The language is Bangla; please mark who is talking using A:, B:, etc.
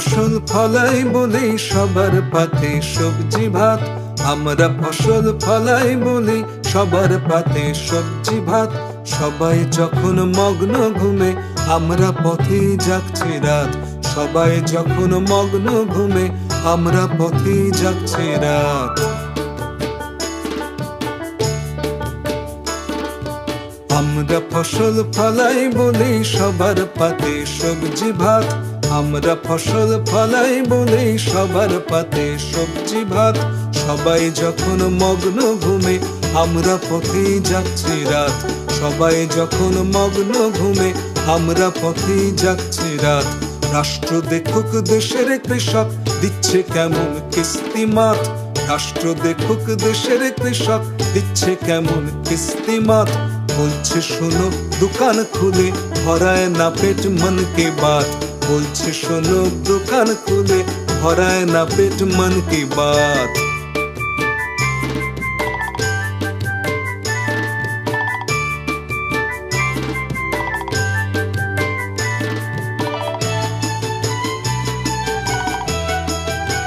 A: ফসল ফলাই বলি সবার পাতে সবজি ভাত। আমরা ফসল ফলাই বলি সবার পাতে সবজি ভাত। সবাই যখন মগ্ন ঘুমে আমরা পথে জাগছি রাত। সবাই যখন মগ্ন ঘুমে আমরা পথে জাগছি রাত। আমরা ফসল ফলাই বলি সবার পাতে সবজি ভাত। আমরা ফসল ফলাই বলি সবার পাতে সবজি ভাত। সবাই যখন মগ্ন ঘুমে আমরা পথে যাচ্ছি রাত। সবাই যখন মগ্ন ঘুমে আমরা পথে যাচ্ছি রাত। রাষ্ট্র দেখুক দেশের কৃষক দিচ্ছে কেমন কিস্তিমাত। রাষ্ট্র দেখুক দেশের কৃষক দিচ্ছে কেমন কিস্তিমাত। বলছে শোনো দোকান খুলে ভরায় না পেট মন কি বাত। বলছে শোনো দোকান খুলে ভরায় না পেট মন কি বাত।